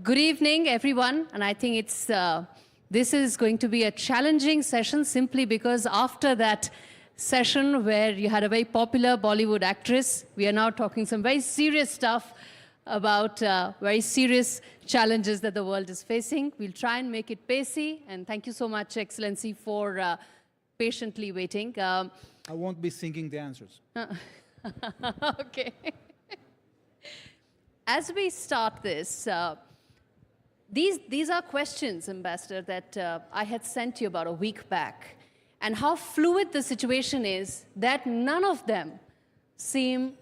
Good evening, everyone. And I think this is going to be a challenging session simply because after that session where you had a very popular Bollywood actress, we are now talking some very serious stuff about very serious challenges that the world is facing. We'll try and make it pacey. And thank you so much, Excellency, for patiently waiting. I won't be singing the answers. Okay. As we start this, these are questions, Ambassador, that I had sent you about a week back, and how fluid the situation is that none of them seem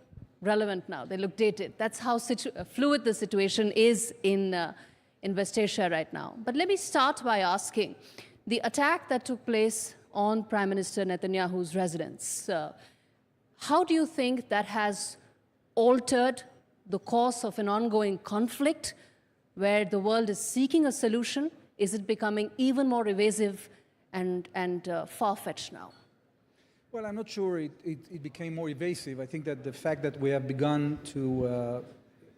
relevant now. They look dated. That's how fluid the situation is in West Asia right now. But let me start by asking, the attack that took place on Prime Minister Netanyahu's residence, how do you think that has altered the course of an ongoing conflict where the world is seeking a solution? Is it becoming even more evasive and far-fetched now? Well, I'm not sure it became more evasive. I think that the fact that we have begun to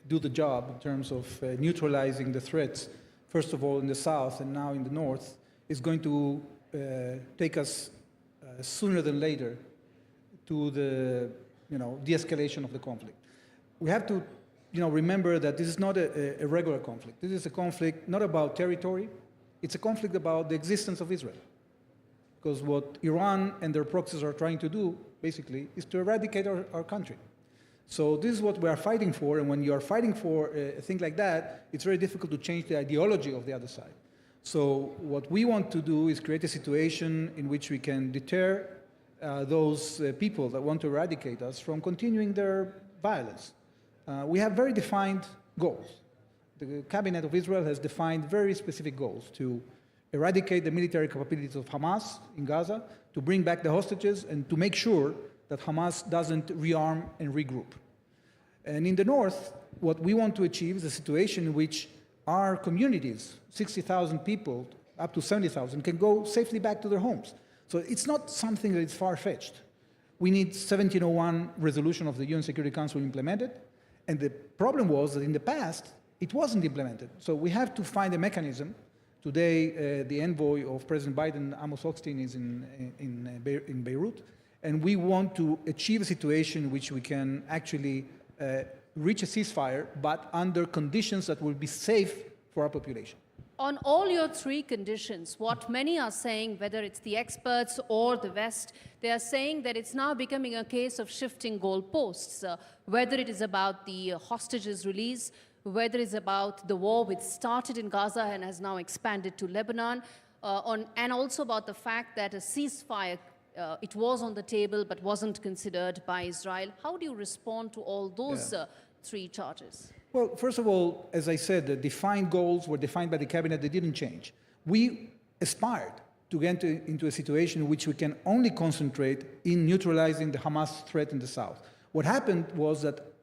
do the job in terms of neutralizing the threats, first of all in the south and now in the north, is going to take us sooner than later to the de-escalation of the conflict. We have to remember that this is not a regular conflict. This is a conflict not about territory. It's a conflict about the existence of Israel. Because what Iran and their proxies are trying to do, basically, is to eradicate our country. So this is what we are fighting for, and when you are fighting for a thing like that, it's very difficult to change the ideology of the other side. So what we want to do is create a situation in which we can deter those people that want to eradicate us from continuing their violence. We have very defined goals. The cabinet of Israel has defined very specific goals to eradicate the military capabilities of Hamas in Gaza, to bring back the hostages, and to make sure that Hamas doesn't rearm and regroup. And in the north, what we want to achieve is a situation in which our communities, 60,000 people, up to 70,000, can go safely back to their homes. So it's not something that is far-fetched. We need 1701 resolution of the UN Security Council implemented, and the problem was that in the past, it wasn't implemented. So we have to find a mechanism. Today, the envoy of President Biden, Amos Hochstein, is in Beirut, and we want to achieve a situation in which we can actually reach a ceasefire, but under conditions that will be safe for our population. On all your three conditions, what many are saying, whether it's the experts or the West, they are saying that it's now becoming a case of shifting goalposts, whether it is about the hostages release, whether it's about the war which started in Gaza and has now expanded to Lebanon, and also about the fact that a ceasefire, it was on the table but wasn't considered by Israel. How do you respond to all those three charges? Well, first of all, as I said, the defined goals were defined by the cabinet. They didn't change. We aspired to get into a situation in which we can only concentrate in neutralizing the Hamas threat in the south. What happened was that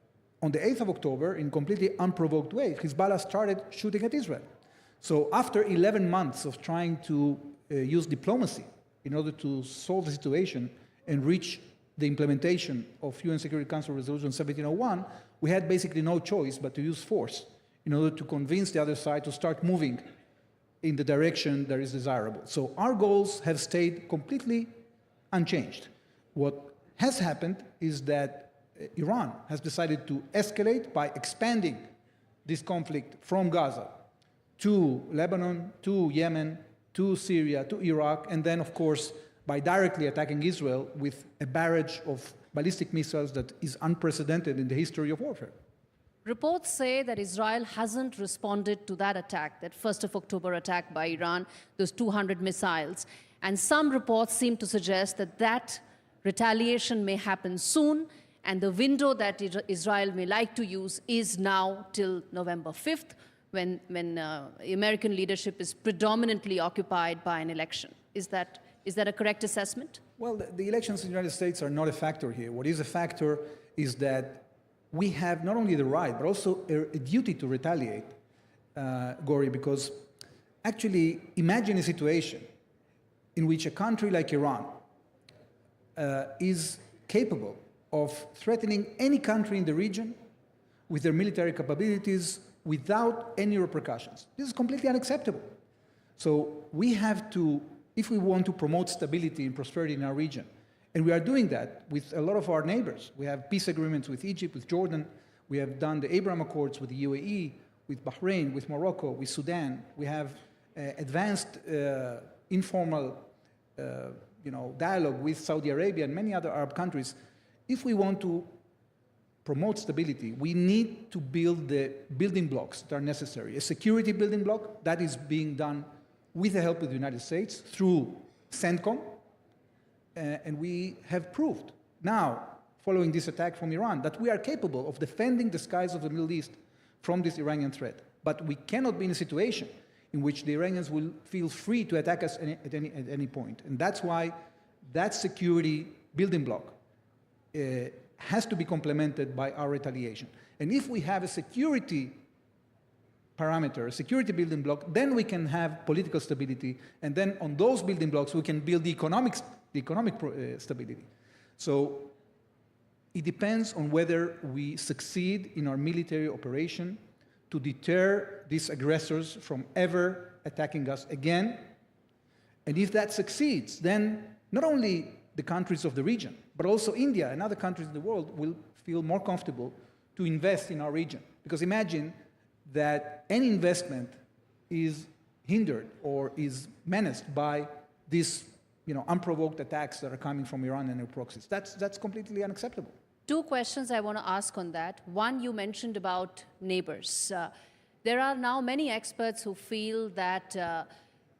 on the 8th of October, in completely unprovoked way, Hezbollah started shooting at Israel. So after 11 months of trying to use diplomacy in order to solve the situation and reach the implementation of UN Security Council Resolution 1701, we had basically no choice but to use force in order to convince the other side to start moving in the direction that is desirable. So our goals have stayed completely unchanged. What has happened is that Iran has decided to escalate by expanding this conflict from Gaza to Lebanon, to Yemen, to Syria, to Iraq, and then, of course, by directly attacking Israel with a barrage of ballistic missiles that is unprecedented in the history of warfare. Reports say that Israel hasn't responded to that attack, that 1st of October attack by Iran, those 200 missiles. And some reports seem to suggest that retaliation may happen soon, and the window that Israel may like to use is now till November 5th, when American leadership is predominantly occupied by an election. Is that a correct assessment? Well, the elections in the United States are not a factor here. What is a factor is that we have not only the right, but also a duty to retaliate, Gori, because actually imagine a situation in which a country like Iran is capable of threatening any country in the region with their military capabilities, without any repercussions. This is completely unacceptable. So we have to, if we want to promote stability and prosperity in our region, and we are doing that with a lot of our neighbors. We have peace agreements with Egypt, with Jordan. We have done the Abraham Accords with the UAE, with Bahrain, with Morocco, with Sudan. We have advanced informal dialogue with Saudi Arabia and many other Arab countries. If we want to promote stability, we need to build the building blocks that are necessary. A security building block that is being done with the help of the United States through CENTCOM, and we have proved now, following this attack from Iran, that we are capable of defending the skies of the Middle East from this Iranian threat. But we cannot be in a situation in which the Iranians will feel free to attack us at any point. And that's why that security building block has to be complemented by our retaliation. And if we have a security parameter, a security building block, then we can have political stability, and then on those building blocks we can build the economic stability. So it depends on whether we succeed in our military operation to deter these aggressors from ever attacking us again. And if that succeeds, then not only the countries of the region, but also India and other countries in the world will feel more comfortable to invest in our region. Because imagine that any investment is hindered or is menaced by these unprovoked attacks that are coming from Iran and their proxies. That's completely unacceptable. Two questions I want to ask on that. One, you mentioned about neighbors. There are now many experts who feel that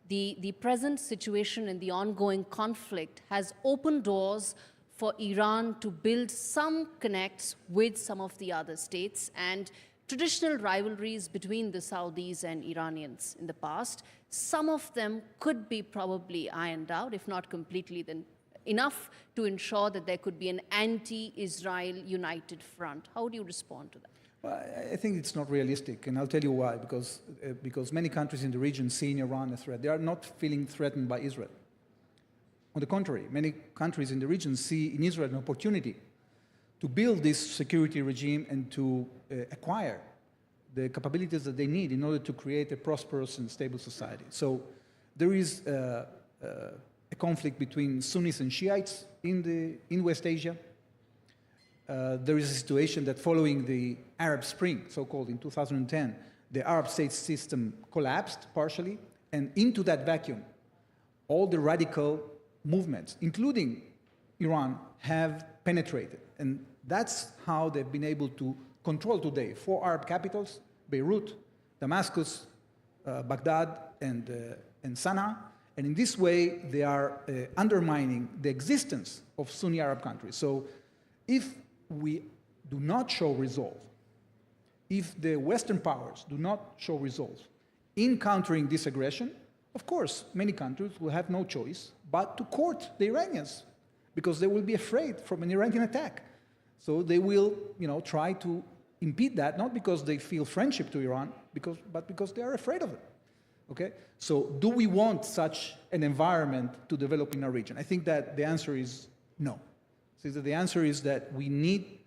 the present situation and the ongoing conflict has opened doors for Iran to build some connects with some of the other states, and traditional rivalries between the Saudis and Iranians in the past, some of them could be probably ironed out, if not completely, then enough to ensure that there could be an anti-Israel united front. How do you respond to that? Well, I think it's not realistic, and I'll tell you why. Because many countries in the region see in Iran a threat. They are not feeling threatened by Israel. On the contrary, many countries in the region see in Israel an opportunity to build this security regime and to acquire the capabilities that they need in order to create a prosperous and stable society. So there is a conflict between Sunnis and Shiites in West Asia. There is a situation that following the Arab Spring, so-called in 2010, the Arab state system collapsed partially, and into that vacuum, all the radical movements, including Iran, have penetrated. And that's how they've been able to control today 4 Arab capitals: Beirut, Damascus, Baghdad, and Sana'a. And in this way, they are undermining the existence of Sunni Arab countries. So if we do not show resolve, if the Western powers do not show resolve in countering this aggression, of course, many countries will have no choice but to court the Iranians, because they will be afraid from an Iranian attack. So they will, try to impede that, not because they feel friendship to Iran, but because they are afraid of it. Okay? So do we want such an environment to develop in our region? I think that the answer is no. So the answer is that we need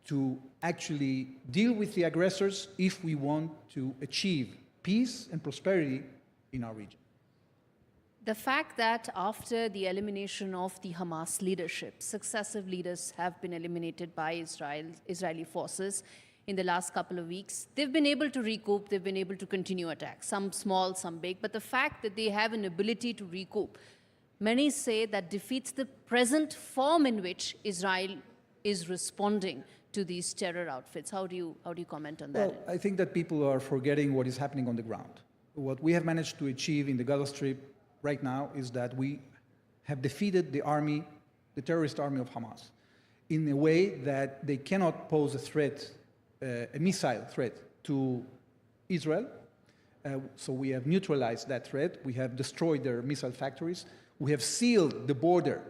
to actually deal with the aggressors if we want to achieve peace and prosperity in our region. The fact that after the elimination of the Hamas leadership, successive leaders have been eliminated by Israeli forces in the last couple of weeks, they've been able to recoup, they've been able to continue attacks, some small, some big, but the fact that they have an ability to recoup, many say that defeats the present form in which Israel is responding to these terror outfits. How do you comment on that? Well, I think that people are forgetting what is happening on the ground. What we have managed to achieve in the Gaza Strip right now is that we have defeated the army, the terrorist army of Hamas, in a way that they cannot pose a threat, a missile threat to Israel. So we have neutralized that threat. We have destroyed their missile factories. We have sealed the border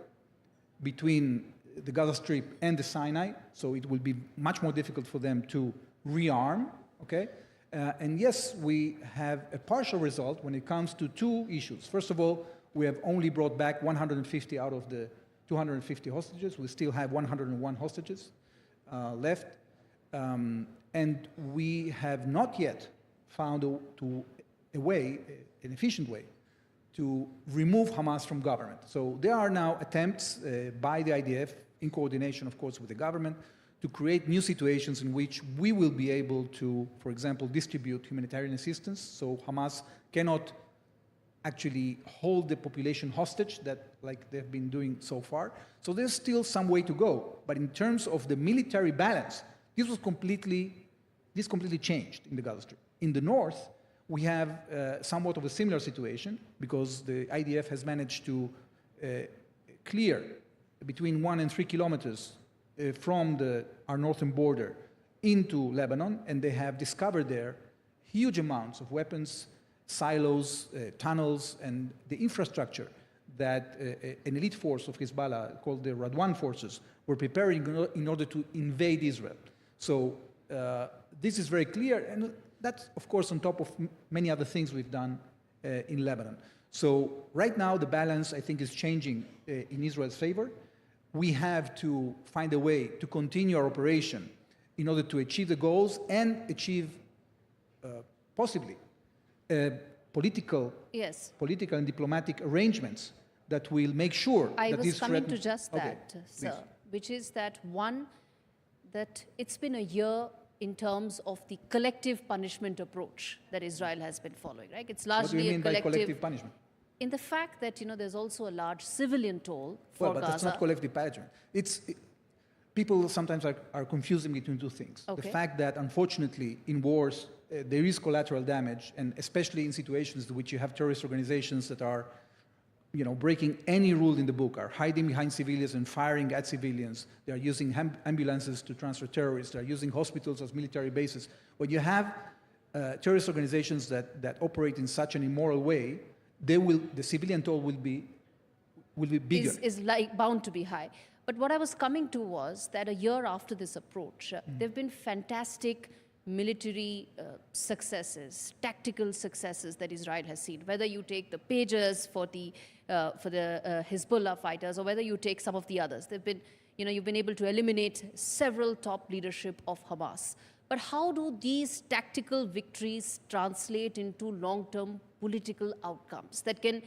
between the Gaza Strip and the Sinai, so it will be much more difficult for them to rearm, okay? And yes, we have a partial result when it comes to 2 issues. First of all, we have only brought back 150 out of the 250 hostages. We still have 101 hostages left. And we have not yet found a way, an efficient way, to remove Hamas from government. So there are now attempts by the IDF, in coordination, of course, with the government, to create new situations in which we will be able to, for example, distribute humanitarian assistance, so Hamas cannot actually hold the population hostage like they've been doing so far. So there's still some way to go. But in terms of the military balance, this completely changed in the Gaza Strip. In the north, we have somewhat of a similar situation because the IDF has managed to clear between 1 and 3 kilometers from our northern border into Lebanon, and they have discovered there huge amounts of weapons, silos, tunnels, and the infrastructure that an elite force of Hezbollah called the Radwan forces were preparing in order to invade Israel. So this is very clear, and that's, of course, on top of many other things we've done in Lebanon. So right now, the balance, I think, is changing in Israel's favor. We have to find a way to continue our operation in order to achieve the goals and achieve, possibly, political and diplomatic arrangements that will make sure that I this was coming to just that, sir, please. Which is that, one, that it's been a year in terms of the collective punishment approach that Israel has been following, right? It's largely What do you mean by collective punishment? In the fact that, there's also a large civilian toll for Well, but Gaza. that's not collective punishment. People sometimes are confusing between two things. Okay. The fact that, unfortunately, in wars, there is collateral damage, and especially in situations in which you have terrorist organizations that are, breaking any rule in the book, are hiding behind civilians and firing at civilians. They are using ambulances to transfer terrorists. They are using hospitals as military bases. When you have terrorist organizations that operate in such an immoral way, the civilian toll will be bigger. Is bound to be high. But what I was coming to was that a year after this approach, there have been fantastic military successes, tactical successes that Israel has seen. Whether you take the pagers for the Hezbollah fighters, or whether you take some of the others, they've been, you've been able to eliminate several top leadership of Hamas. But how do these tactical victories translate into long-term political outcomes that can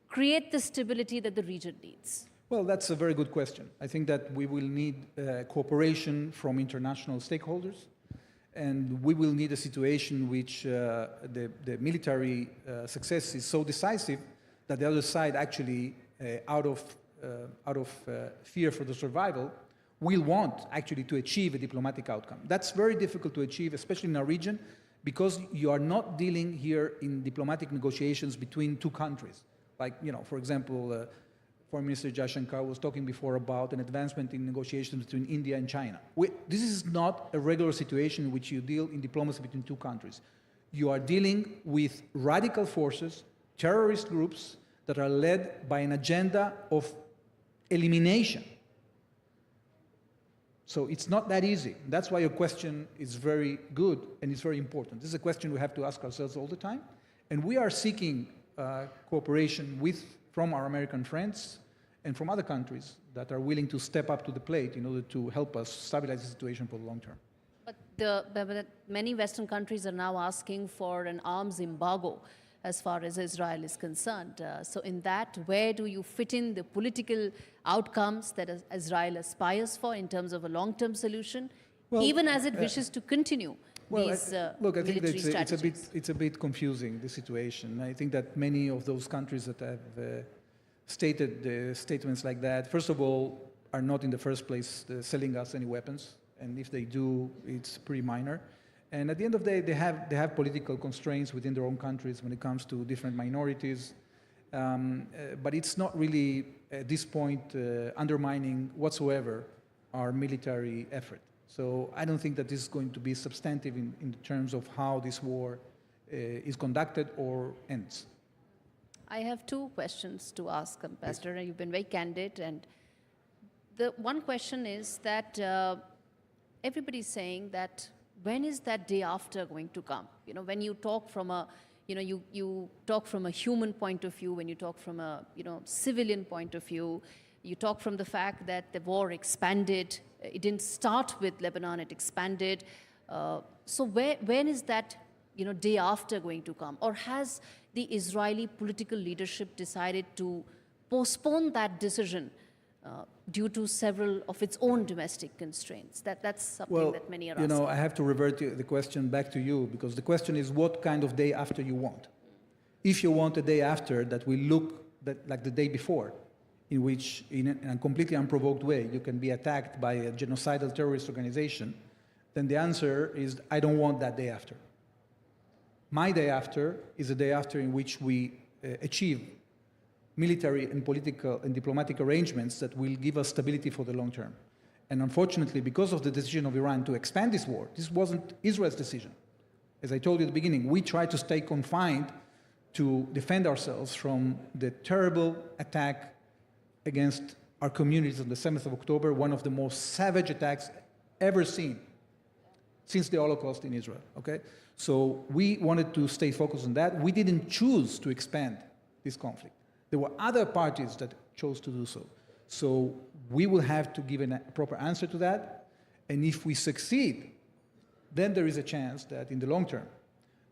create the stability that the region needs? Well, that's a very good question. I think that we will need cooperation from international stakeholders, and we will need a situation in which the military success is so decisive that the other side actually, out of fear for the survival, will want actually to achieve a diplomatic outcome. That's very difficult to achieve, especially in our region, because you are not dealing here in diplomatic negotiations between two countries. Like, for example, Foreign Minister Jaishankar was talking before about an advancement in negotiations between India and China. This is not a regular situation in which you deal in diplomacy between two countries. You are dealing with radical forces, terrorist groups that are led by an agenda of elimination. So it's not that easy. That's why your question is very good and it's very important. This is a question we have to ask ourselves all the time. And we are seeking cooperation from our American friends and from other countries that are willing to step up to the plate in order to help us stabilize the situation for the long term. But many Western countries are now asking for an arms embargo as far as Israel is concerned. So in that, where do you fit in the political outcomes that Israel aspires for in terms of a long-term solution, even as it wishes to continue these look, I think military that strategies? it's a bit confusing, the situation. I think that many of those countries that have stated statements like that, first of all, are not in the first place selling us any weapons, and if they do, it's pretty minor. And at the end of the day, they have political constraints within their own countries when it comes to different minorities. But it's not really, at this point, undermining whatsoever our military effort. So I don't think that this is going to be substantive in terms of how this war is conducted or ends. I have two questions to ask, Ambassador, and you've been very candid. And the one question is that everybody's saying that when is that day after going to come? When you talk from a, you talk from a human point of view, when you talk from a, civilian point of view, you talk from the fact that the war expanded. It didn't start with Lebanon, it expanded. So when is that day after going to come? Or has the Israeli political leadership decided to postpone that decision due to several of its own domestic constraints? That's something that many are asking. I have to revert the question back to you, because the question is what kind of day after you want. If you want a day after that will look like the day before, in which, in a completely unprovoked way, you can be attacked by a genocidal terrorist organization, then the answer is, I don't want that day after. My day after is a day after in which we achieve military and political and diplomatic arrangements that will give us stability for the long term. And unfortunately, because of the decision of Iran to expand this war, this wasn't Israel's decision. As I told you at the beginning, we tried to stay confined to defend ourselves from the terrible attack against our communities on the 7th of October, one of the most savage attacks ever seen since the Holocaust in Israel, okay? So we wanted to stay focused on that. We didn't choose to expand this conflict. There were other parties that chose to do so. So we will have to give a proper answer to that. And if we succeed, then there is a chance that in the long term,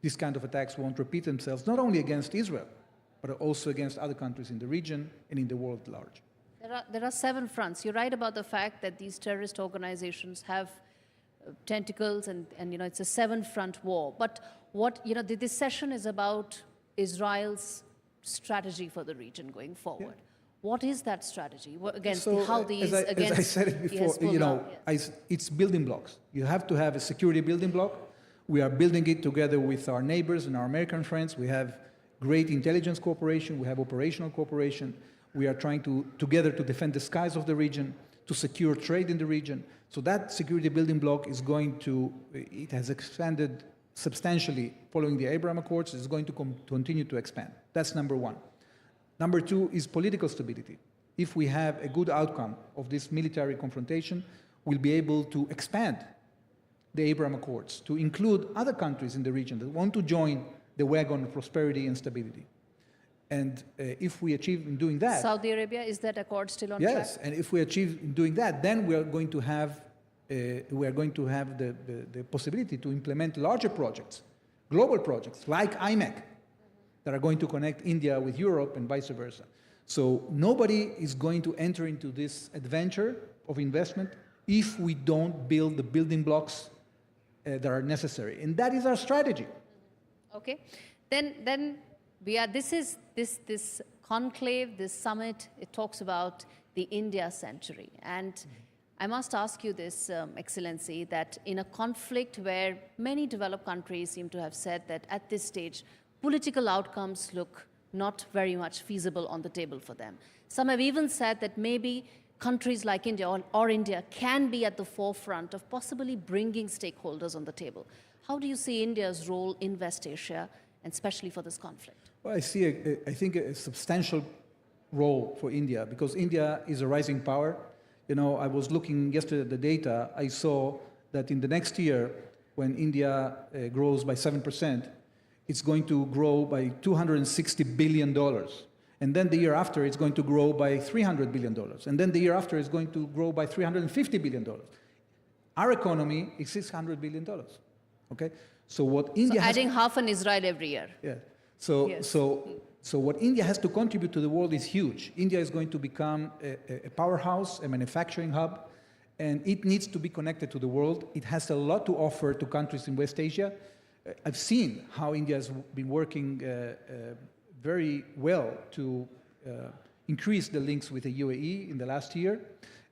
these kind of attacks won't repeat themselves, not only against Israel, but also against other countries in the region and in the world at large. There are 7 fronts. You're right about the fact that these terrorist organizations have tentacles and it's a 7-front war. But this session is about Israel's strategy for the region going forward. Yeah. What is that strategy? Against how these against as I said it before, it's building blocks. You have to have a security building block. We are building it together with our neighbors and our American friends. We have great intelligence cooperation. We have operational cooperation. We are trying together to defend the skies of the region, to secure trade in the region. So that security building block is it has expanded substantially following the Abraham Accords. It's going to continue to expand. That's number one. Number two is political stability. If we have a good outcome of this military confrontation, we'll be able to expand the Abraham Accords to include other countries in the region that want to join the wagon of prosperity and stability. And if we achieve in doing that... Saudi Arabia, is that accord still on track? Yes, and if we achieve in doing that, then we are going to have the possibility to implement larger projects, global projects like IMEC, that are going to connect India with Europe and vice versa. So nobody is going to enter into this adventure of investment if we don't build the building blocks that are necessary. And that is our strategy. Okay. Then this conclave, this summit, it talks about the India century. And I must ask you this, Excellency, that in a conflict where many developed countries seem to have said that at this stage, political outcomes look not very much feasible on the table for them. Some have even said that maybe countries like India or India can be at the forefront of possibly bringing stakeholders on the table. How do you see India's role in West Asia, and especially for this conflict? Well, I think a substantial role for India, because India is a rising power. I was looking yesterday at the data. I saw that in the next year, when India grows by 7%, it's going to grow by $260 billion. And then the year after, it's going to grow by $300 billion. And then the year after, it's going to grow by $350 billion. Our economy is $600 billion. Okay? So what India adding half an Israel every year. Yeah. So what India has to contribute to the world is huge. India is going to become a powerhouse, a manufacturing hub, and it needs to be connected to the world. It has a lot to offer to countries in West Asia. I've seen how India has been working very well to increase the links with the UAE in the last year.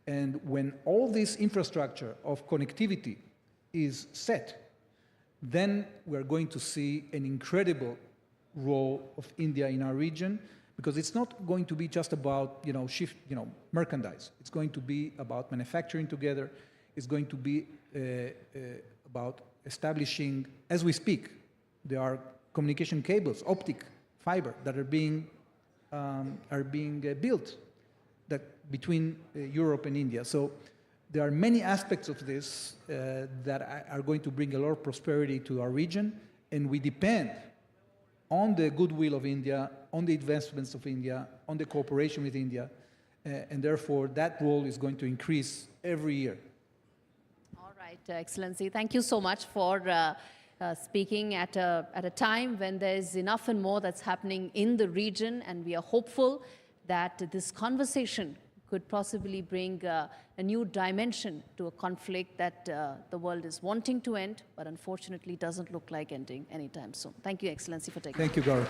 And when all this infrastructure of connectivity is set, then we're going to see an incredible role of India in our region, because it's not going to be just about merchandise. It's going to be about manufacturing together. It's going to be about establishing, as we speak, there are communication cables, optic fiber, that are being built between Europe and India. So there are many aspects of this that are going to bring a lot of prosperity to our region, and we depend on the goodwill of India, on the investments of India, on the cooperation with India, and therefore that role is going to increase every year. All right. Right, Excellency. Thank you so much for speaking at a time when there's enough and more that's happening in the region, and we are hopeful that this conversation could possibly bring a new dimension to a conflict that the world is wanting to end, but unfortunately doesn't look like ending anytime soon. Thank you, Excellency, for taking Thank you, Gaurav.